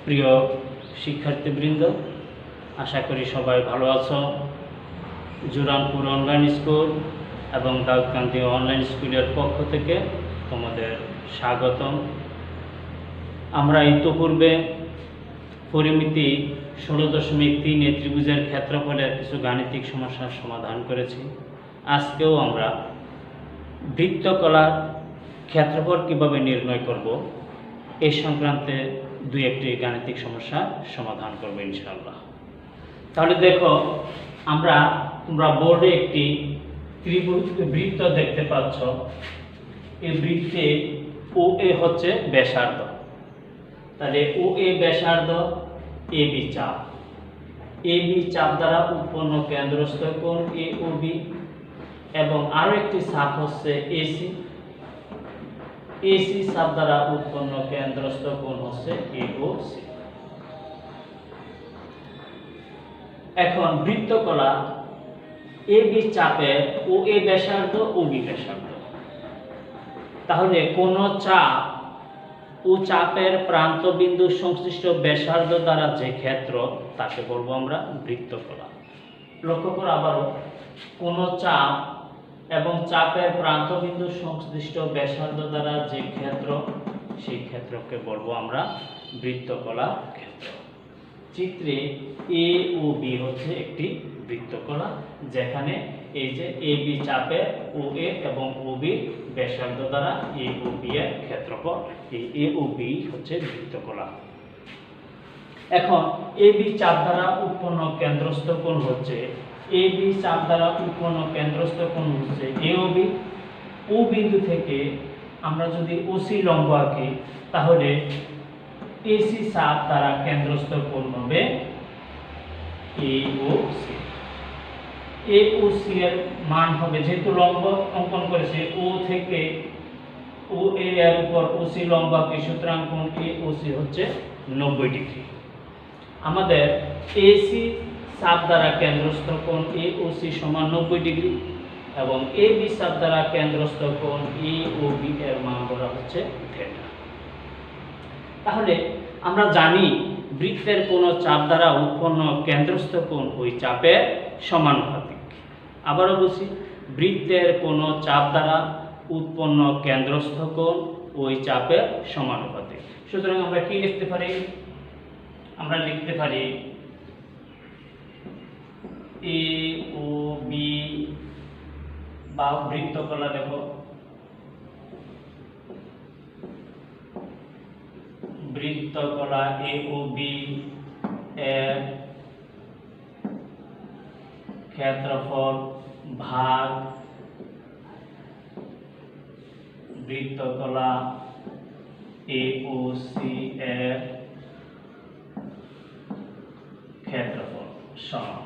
প্রিয় শিক্ষার্থীবৃন্দ, আশা করি সবাই ভালো আছো। জুরানপুর অনলাইন স্কুল এবং দাউদকান্দি অনলাইন স্কুলের পক্ষ থেকে তোমাদের স্বাগতম। আমরা ইতোপূর্বে পরিমিতি 16.3 ত্রিভুজের ক্ষেত্রফলের কিছু গাণিতিক সমস্যার সমাধান করেছি। আজকেও আমরা বৃত্তকলার ক্ষেত্রফল কিভাবে নির্ণয় করব এই সংক্রান্তে দুই একটি গাণিতিক সমস্যা সমাধান করব ইনশাআল্লাহ। তাহলে দেখো, তোমরা বোর্ডে একটি বৃত্ত দেখতে পাচ্ছ। এই বৃত্তে ও এ হচ্ছে ব্যাসার্ধ। তাহলে ও এ ব্যাসার্ধ, এ বি চাপ, এ বি চাপ দ্বারা উৎপন্ন কেন্দ্রস্থ কোণ এ ও বি, এবং আরো একটি চাপ হচ্ছে এসি। এসি চাপ দ্বারা উৎপন্ন কেন্দ্রস্থ কোণ হচ্ছে এ ও সি। এখন বৃত্তকলা এ বি চাপে ও এ ব্যাসার্ধ, ও বি ব্যাসার্ধ। তাহলে কোন চাপ ও চাপের প্রান্ত বিন্দু সংশ্লিষ্ট ব্যাসার্ধ দ্বারা যে ক্ষেত্র, তাকে বলবো আমরা বৃত্তকলা। লক্ষ্য করো আবারও, কোন চাপ এবং চাপের প্রান্ত বিন্দু সংশ্লিষ্ট ব্যাসার্ধ দ্বারা যে ক্ষেত্র, সেই ক্ষেত্রকে বলবো আমরা বৃত্তকলা ক্ষেত্র। চিত্রে এ ও বি হচ্ছে একটি বৃত্তকলা, যেখানে এই যে এ বি চাপে ও এ এবং ও বি ব্যাসার্ধ দ্বারা এ ও বি এর ক্ষেত্রফল, এই এ ও বি হচ্ছে বৃত্তকলা। এখন এ বি চাপ দ্বারা উৎপন্ন কেন্দ্রস্থ কোণ হচ্ছে, এ বি চাপ দ্বারা উৎপন্ন কেন্দ্রস্থ কোণ হচ্ছে এ ও বি। ও বিন্দু থেকে আমরা যদি ওসি লম্ব আঁকি, তাহলে এসি চাপ দ্বারা কেন্দ্রস্থ কোণ হবে এ ও সি। এ ও সি এর মান হবে, যেহেতু লম্ব অঙ্কন করেছে ও থেকে ও এ এর উপর ওসি লম্ব আঁকি, সুতরাং কোণ এ ও সি হচ্ছে 90 ডিগ্রি। আমাদের এসি চাপ দ্বারা কেন্দ্রস্থ কোণ এ ও সি সমান 90 ডিগ্রি, এবং এ বি চাপ দ্বারা কেন্দ্রস্থ কোণ এ ও বি এর মান ধরা হচ্ছে থিটা। তাহলে আমরা জানি বৃত্তের কোন চাপ দ্বারা উৎপন্ন কেন্দ্রস্থ কোণ ওই চাপের সমানুপাতিক। আবারও বলছি, বৃত্তের কোন চাপ দ্বারা উৎপন্ন কেন্দ্রস্থ কোণ ওই চাপের সমানুপাতিক। সুতরাং আমরা কি লিখতে পারি? আমরা লিখতে পারি এ ও বি, বা বৃত্তকলা দেখো, বৃত্তকলা এ ও বি এর ক্ষেত্রফল ভাগ বৃত্তকলা এ ও সি এর ক্ষেত্রফল সমান।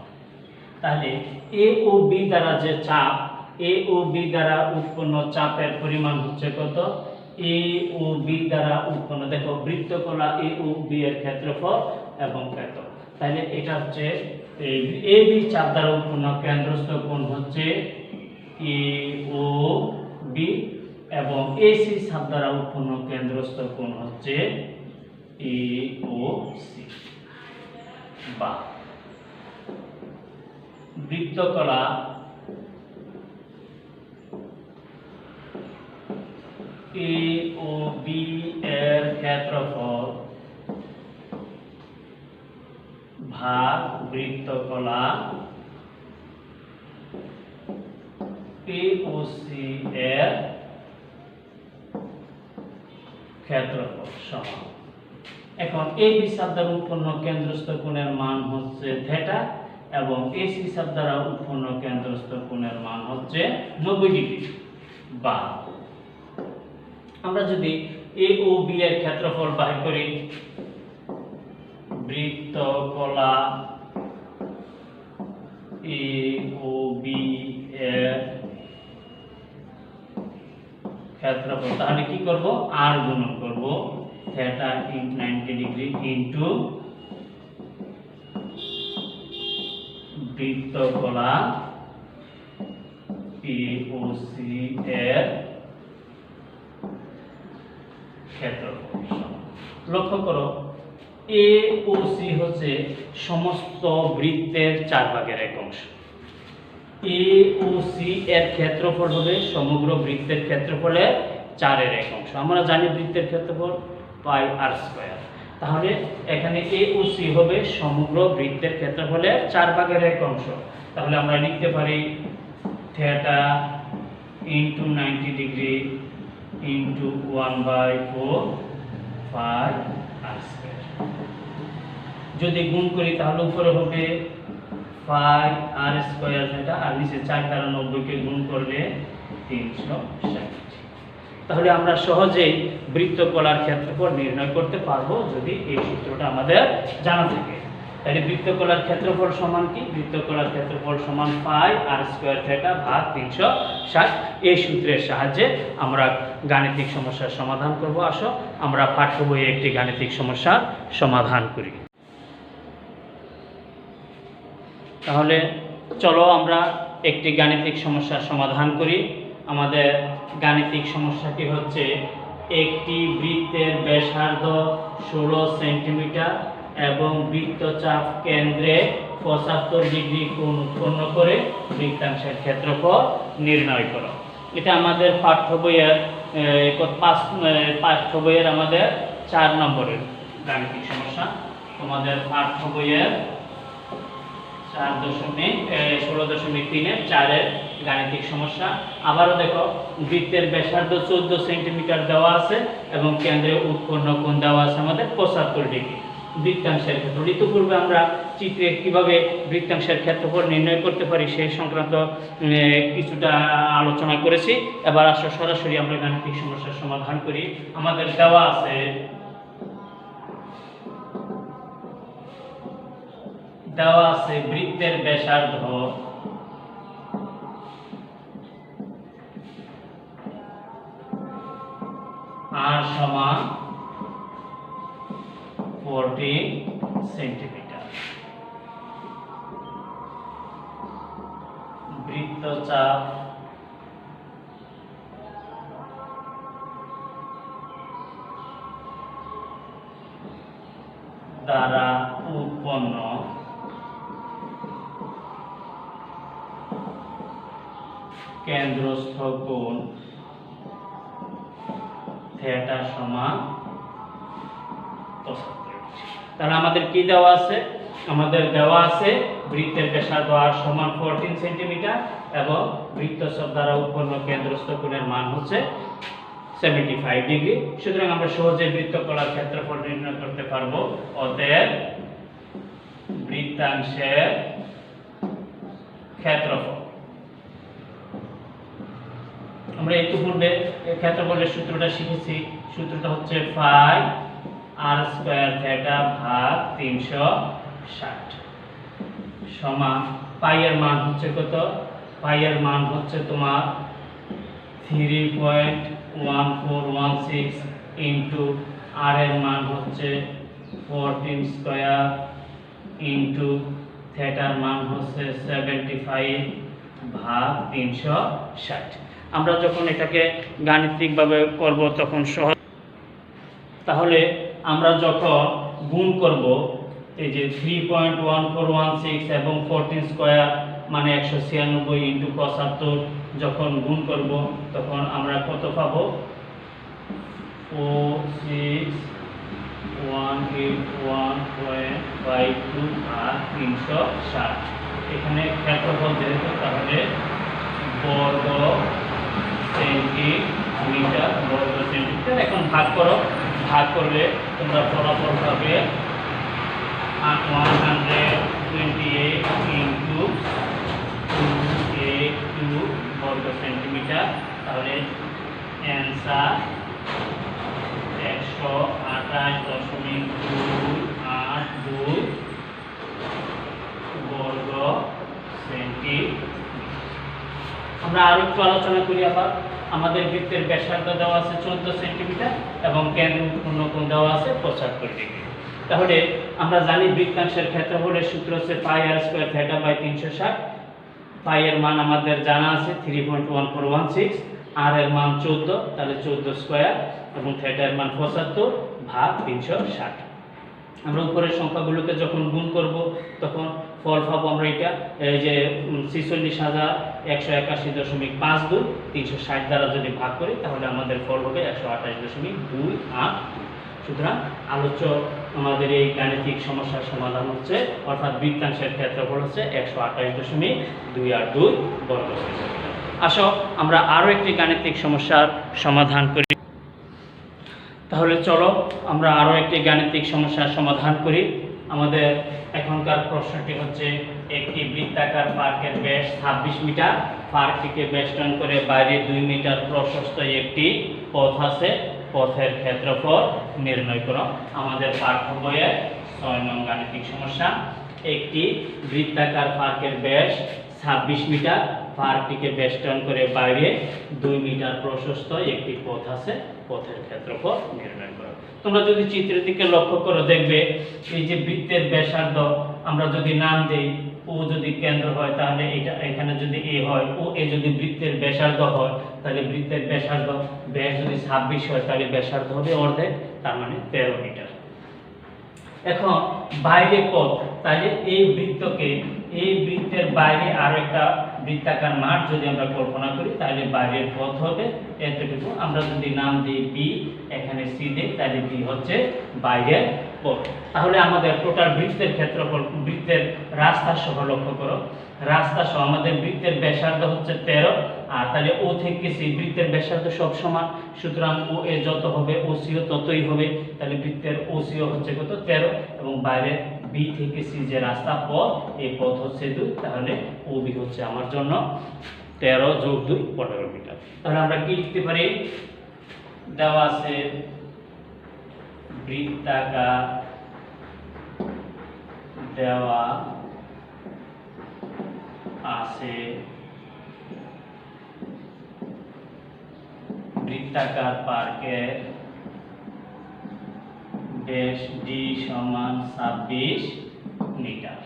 তাহলে এ ও বি দ্বারা যে চাপ, এ ও বি দ্বারা উৎপন্ন চাপের পরিমাণ হচ্ছে কত? এ ও বি দ্বারা উৎপন্ন, দেখো বৃত্তকলা এ ও বি এর ক্ষেত্রফল এবং কত। তাহলে এটা হচ্ছে এ বি চাপ দ্বারা উৎপন্ন কেন্দ্রস্থ কোণ হচ্ছে এ ও বি, এবং এসি চাপ দ্বারা উৎপন্ন কেন্দ্রস্থ কোণ হচ্ছে এ ও সি। বা বৃত্তকলা এ ও বি এর ক্ষেত্রফল ভাগ বৃত্তকলা এ ও সি এর ক্ষেত্রফল সমান। এখন এ বি চাপ দ্বারা উৎপন্ন কেন্দ্রস্থ কোণের মান হচ্ছে থিটা, এবং এসি চাপ দ্বারা উৎপন্ন কেন্দ্রস্থ কোণের মান হচ্ছে 90 ডিগ্রি। বা আমরা যদি এ ও বি এর ক্ষেত্রফল বাহির করি, বৃত্তকলা এ ও বি এর ক্ষেত্রফল, তাহলে কি করব? আর গুণন করব থিটা 90 ডিগ্রি ইনটু বৃত্তকলা এ ও সি এর ক্ষেত্রফল। লক্ষ্য করো, এ ও সি হচ্ছে সমস্ত বৃত্তের 4/1 এ ও সি এর ক্ষেত্রফল হবে সমগ্র বৃত্তের ক্ষেত্রফলের 4/1। আমরা জানি বৃত্তের ক্ষেত্রফল পাই আর স্কয়ার। তাহলে এখানে এ ও সি হবে সমগ্র বৃত্তের ক্ষেত্রফলের 4/1। তাহলে আমরা লিখতে পারি থিটা ইনটু 90 ডিগ্রি ইনটু 1/4 পাই আর স্কয়ার। যদি গুণ করি তাহলে উপরে হবে পাই আর স্কয়ার থিটা, আর নিচে 4 দ্বারা 90 কে গুণ করলে 360। তাহলে আমরা সহজেই বৃত্তকলার ক্ষেত্রফল নির্ণয় করতে পারবো যদি এই সূত্রটা আমাদের জানা থাকে। তাহলে বৃত্তকলার ক্ষেত্রফল সমান কি? বৃত্তকলার ক্ষেত্রফল সমান পাই আর স্কয়ার থিটা ভাগ 360। এই সূত্রের সাহায্যে আমরা গাণিতিক সমস্যার সমাধান করব। আসো আমরা পাঠ্য বইয়ে একটি গাণিতিক সমস্যার সমাধান করি। তাহলে চলো আমরা একটি গাণিতিক সমস্যার সমাধান করি। আমাদের গাণিতিক সমস্যাটি হচ্ছে একটি বৃত্তের ব্যাসার্ধ 16 সেন্টিমিটার এবং বৃত্তচাপ কেন্দ্রে 75 ডিগ্রি কোণ উৎপন্ন করে বৃত্তাংশের ক্ষেত্রফল নির্ণয় করো। এটা আমাদের পাঠ্য বইয়ের আমাদের 4 নম্বরের গাণিতিক সমস্যা। তোমাদের পাঠ্য বইয়ের 16.3-4 গাণিতিক সমস্যা। আবারও দেখো, বৃত্তের ব্যাসার্ধ 14 সেন্টিমিটার দেওয়া আছে এবং কেন্দ্রে উৎপন্ন কোণ দেওয়া আছে আমাদের 75 ডিগ্রি। বৃত্তাংশের ক্ষেত্রফল ইতিপূর্বে আমরা চিত্রে কিভাবে বৃত্তাংশের ক্ষেত্রফল নির্ণয় করতে পারি সেই সংক্রান্ত কিছুটা আলোচনা করেছি। এবার আসো সরাসরি আমরা গাণিতিক সমস্যার সমাধান করি। আমাদের দেওয়া আছে বৃত্তের ব্যাসার্ধ আর সমান 14 সেন্টিমিটার। বৃত্তচাপ দ্বারা উৎপন্ন কেন্দ্রস্থ কোণ থিটা সমান 75। তাহলে আমাদের কি দেওয়া আছে? আমাদের দেওয়া আছে বৃত্তের ব্যাসার্ধ আর সমান 14 সেন্টিমিটার এবং বৃত্তচাপ দ্বারা উৎপন্ন কেন্দ্রস্থ কোণের মান হচ্ছে 75 ডিগ্রি। সুতরাং আমরা সহজে বৃত্তকলার ক্ষেত্রফল নির্ণয় করতে পারবো। অতএব বৃত্তাংশের ক্ষেত্রফল, আমরা ইতিপূর্বে ক্ষেত্রফলের সূত্রটা শিখেছি। সূত্রটা হচ্ছে পাই আর স্কয়ার থিটা ভাগ 360 সমান পাই এর মান হচ্ছে কত? পাই এর মান হচ্ছে তোমার 3.1416 ইনটু আর এর মান হচ্ছে 14 স্কয়ার ইনটু থিটার মান হচ্ছে 75 ভাগ 360। আমরা যখন এটাকে গাণিতিকভাবে করব তখন সহজ। তাহলে আমরা যখন গুণ করব এই যে 3.1416 এবং 14 স্কয়ার মানে 196 ইনটু 75 যখন গুণ করব তখন আমরা কত পাবো? 46181.52 আর 360। এখানে ক্ষেত্রফল যেহেতু তাহলে বর্গ সেন্টিমিটার। এখন ভাগ করো, ভাগ করলে তোমরা ফলাফল পাবে 128 ইনটু 282 বর্গ সেন্টিমিটার। তাহলে অ্যান্সার 128.282 বর্গ সেন্টিমিটার। আমরা আরো একটু আলোচনা করি। আবার আমাদের বৃত্তের ব্যাসার্ধ দেওয়া আছে 14 সেন্টিমিটার এবং কেন্দ্রে উৎপন্ন কোণ দেওয়া আছে 75 ডিগ্রি। তাহলে আমরা জানি বৃত্তাংশের ক্ষেত্রফলের সূত্র হচ্ছে পাই আর স্কয়ার থিটা বাই 360। পাই এর মান আমাদের জানা আছে 3.1416, আর এর মান 14, তাহলে 14 স্কয়ার এবং থিটা এর মান 75 ভাগ 360। আমরা উপরের সংখ্যাগুলোকে যখন গুণ করব তখন ফল পাবো আমরা এটা এই যে 46,181.52 360 দ্বারা যদি ভাগ করি তাহলে আমাদের ফল হবে 128.28। সুতরাং আলোচ্য আমাদের এই গাণিতিক সমস্যার সমাধান হচ্ছে, অর্থাৎ বৃত্তাংশের ক্ষেত্রফল হচ্ছে 128.282 বর্গ সেন্টিমিটার। আসো আমরা আরও একটি গাণিতিক সমস্যার সমাধান করি। তাহলে চলো আমরা আরও একটি গাণিতিক সমস্যার সমাধান করি। আমাদের এখনকার প্রশ্নটি হচ্ছে, একটি বৃত্তাকার পার্কের ব্যাস 26 মিটার, পার্কটিকে বেষ্টন করে বাইরে 2 মিটার প্রশস্ত একটি পথ আছে, পথের ক্ষেত্রফল নির্ণয় করো। আমাদের পাঠ্য বইয়ের 6 নং গাণিতিক সমস্যা। একটি বৃত্তাকার পার্কের ব্যাস 26 মিটার, পার্কটিকে বেষ্টন করে বাইরে 2 মিটার প্রশস্ত একটি পথ আছে, পথের ক্ষেত্রফল নির্ণয় করো। তোমরা যদি চিত্রের দিকে লক্ষ্য করো দেখবে এই যে বৃত্তের ব্যাসার্ধ আমরা যদি নাম দেই, ও যদি কেন্দ্র হয় তাহলে এটা এখানে যদি এ হয়, ও এ যদি বৃত্তের ব্যাসার্ধ হয় তাহলে বৃত্তের ব্যাসার্ধ ব্যাস যদি 26 হয় তাহলে ব্যাসার্ধ হবে অর্ধেক, তার মানে 13 মিটার। এখন বাইরে পথ, তাহলে এই বৃত্তকে এই বৃত্তের বাইরে আরো একটা বৃত্তাকার মাঠ যদি আমরা কল্পনা করি তাহলে বাইরের পথ হবে এতটুকু। আমরা যদি নাম দিই বি, এখানে সি দিই, তাহলে বি হচ্ছে বাইরের পথ। তাহলে আমাদের টোটাল বৃত্তের ক্ষেত্রফল, বৃত্তের রাস্তা সহ লক্ষ্য করো, রাস্তা সহ আমাদের বৃত্তের ব্যাসার্ধ হচ্ছে 13, আর তাহলে ও থেকে সি, বৃত্তের ব্যাসার্ধ সব সমান, সুতরাং ও এ যত হবে ও সিও ততই হবে, তাহলে বৃত্তের ও সিও হচ্ছে কত 13, এবং বাইরে বি থেকে সি যে রাস্তা পথ, এই পথ হচ্ছে 2, তাহলে ও বি হচ্ছে আমার জন্য 13 যোগ 2 15 মিটার। তাহলে আমরা কি লিখতে পারি, দেওয়া আছে বৃত্তাকার, দেওয়া আছে বৃত্তাকার পার্কের ব্যাস ডি সমান 26 মিটার।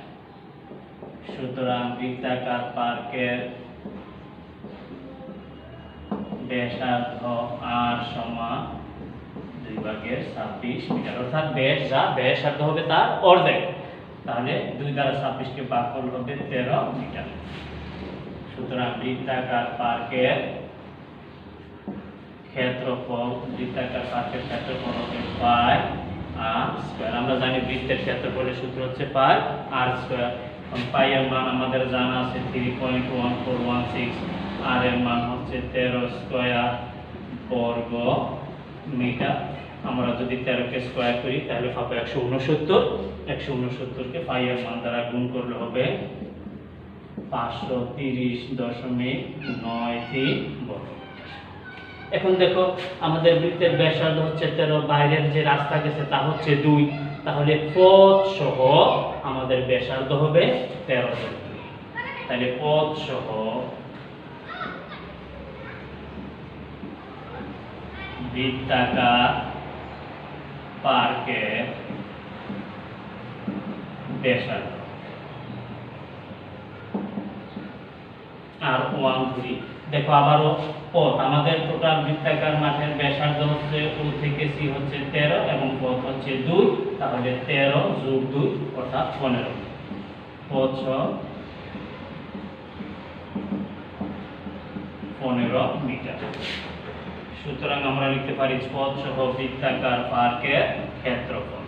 সুতরাং বৃত্তাকার পার্কের ব্যাসার্ধ আর সমান 2/26 মিটার, অর্থাৎ ব্যাস যা ব্যাসার্ধ হবে তার অর্ধেক, তাহলে 2 দ্বারা 26 কে ভাগ করলে হবে 13 মিটার। সুতরাং বৃত্তাকার পার্কের ক্ষেত্রফল, বৃত্তাকার পার্কের ক্ষেত্রফল হবে পাই আর স্কয়ার। আমরা জানি বৃত্তের ক্ষেত্রফলের সূত্র হচ্ছে পাই আর স্কয়ার। পাই এর মান আমাদের জানা আছে 3.1416, আর এর মান হচ্ছে 13 স্কয়ার বর্গ মিটার। আমরা যদি 13 কে স্কয়ার করি তাহলে পাবো 169। 169 কে পাই এর মান দ্বারা গুণ করলে হবে 530.93 বর্গ। এখন দেখো আমাদের বৃত্তের ব্যাসার্ধ হচ্ছে 13, বাইরের যে রাস্তা গেছে তা হচ্ছে 2, তাহলে পথ সহ আমাদের ব্যাসার্ধ হবে 13। তাহলে পথ সহ বৃত্তাকার পার্কের ব্যাসার্ধ আর 1 ধরি। দেখো আবারও পথ, আমাদের টোটাল বৃত্তাকার মাঠের ব্যাসার্ধ হচ্ছে ও থেকে সি হচ্ছে 13 এবং পথ হচ্ছে 2, তাহলে 13 যোগ 2 অর্থাৎ 15। পথ 15 মিটার। সুতরাং আমরা লিখতে পারি পথ সহ বৃত্তাকার পার্কের ক্ষেত্রফল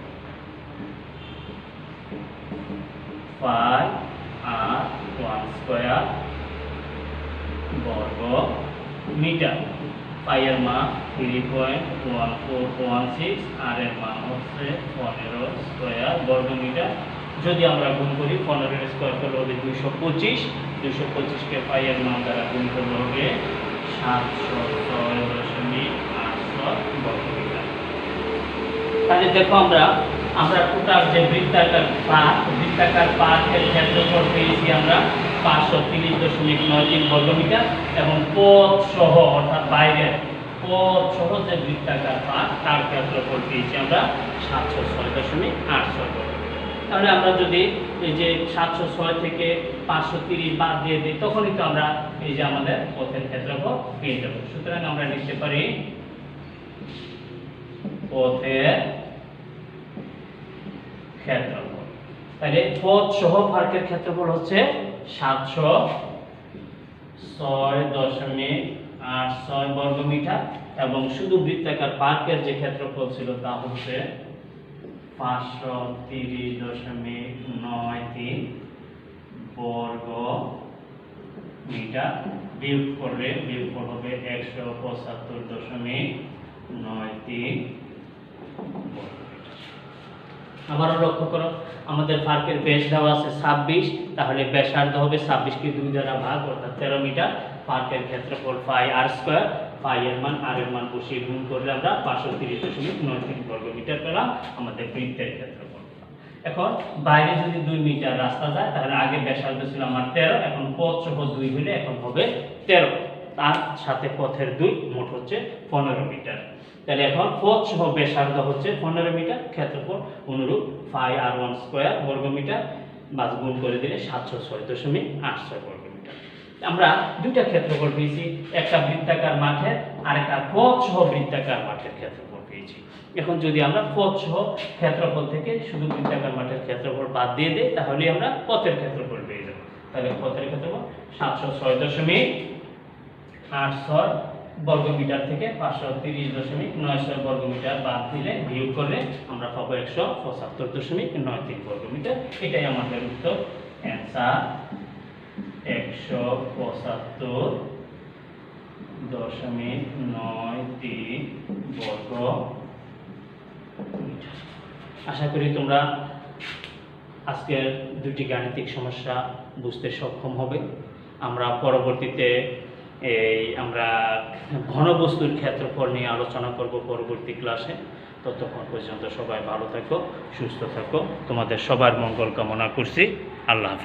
পাই আর 1 স্কয়ার বর্গ মিটার। পাই এর মান 3.1416, আর এর মান হচ্ছে 15 স্কয়ার বর্গ মিটার। যদি আমরা গুণ করি 15 এর স্কয়ার করলে হবে 225, 225 কে পাই এর মান দ্বারা গুণ করলে হবে 706.8 বর্গ মিটার। তাহলে দেখো আমরা টোটাল যে বৃত্তাকার পার্কের ক্ষেত্রফল পেয়েছি আমরা 530.93 বর্গ মিটার, এবং পথ সহ অর্থাৎ বাইরের পথ সহ যে বৃত্তাকার পার্ক তার ক্ষেত্রফল পেয়েছি আমরা 706.86 বর্গ মিটার। তাহলে আমরা যদি এই যে 706 থেকে 530 বাদ দিয়ে দিই তখনই তো আমরা এই যে আমাদের পথের ক্ষেত্রফল পেয়ে যাব। সুতরাং আমরা লিখতে পারি পথের ক্ষেত্রফল। তাহলে পথ সহ পার্কের ক্ষেত্রফল হচ্ছে 706.86 বর্গমিটার এবং শুধু বৃত্তাকার পার্কের যে ক্ষেত্রফল ছিল তা হচ্ছে 530.93 বর্গ মিটার। বিয়োগ করলে বিয়োগফল হবে 175.93 বর্গ। আবারও লক্ষ্য করো, আমাদের পার্কের ব্যাস দেওয়া আছে 26, তাহলে ব্যাসার্ধ হবে 26 কে 2 দ্বারা ভাগ অর্থাৎ 13 মিটার। পার্কের ক্ষেত্রফল পাই আর স্কয়ার, পাই এর মান আর এর মান বসিয়ে গুণ করলে আমরা 530.93 বর্গ মিটার পেলাম আমাদের বৃত্তের ক্ষেত্রফল। এখন বাইরে যদি 2 মিটার রাস্তা যায় তাহলে আগে ব্যাসার্ধ ছিল আমার 13, এখন পথ সহ 2 হলে এখন হবে 13, তার সাথে পথের 2 মোট হচ্ছে 15 মিটার। তাহলে এখন পথ সহ ব্যাসার্ধ হচ্ছে 15 মিটার, ক্ষেত্রফল অনুরূপ পাই আর ওয়ান স্কয়ার বর্গ মিটার বাস গুণ করে দিলে 706.86 বর্গ মিটার। আমরা দুইটা ক্ষেত্রফল পেয়েছি, একটা বৃত্তাকার মাঠের আর একটা পথ সহ বৃত্তাকার মাঠের ক্ষেত্রফল পেয়েছি। এখন যদি আমরা পথ সহ ক্ষেত্রফল থেকে শুধু বৃত্তাকার মাঠের ক্ষেত্রফল বাদ দিয়ে দেই তাহলে আমরা পথের ক্ষেত্রফল পেয়ে যাব। তাহলে পথের ক্ষেত্রফল 706.86 বর্গ মিটার থেকে 530.96 বর্গ মিটার বাদ দিলে বিয়োগ করলে আমরা পাবো 175.93 বর্গ মিটার। এটাই আমাদের উত্তর, অ্যান্সার 175.93 বর্গ মিটার। আশা করি তোমরা আজকের দুটি গাণিতিক সমস্যা বুঝতে সক্ষম হবে। আমরা পরবর্তীতে আমরা ঘনবস্তুর ক্ষেত্রফল নিয়ে আলোচনা করব পরবর্তী ক্লাসে। ততক্ষণ পর্যন্ত সবাই ভালো থাকো, সুস্থ থাকো, তোমাদের সবার মঙ্গল কামনা করছি। আল্লাহ হাফেজ।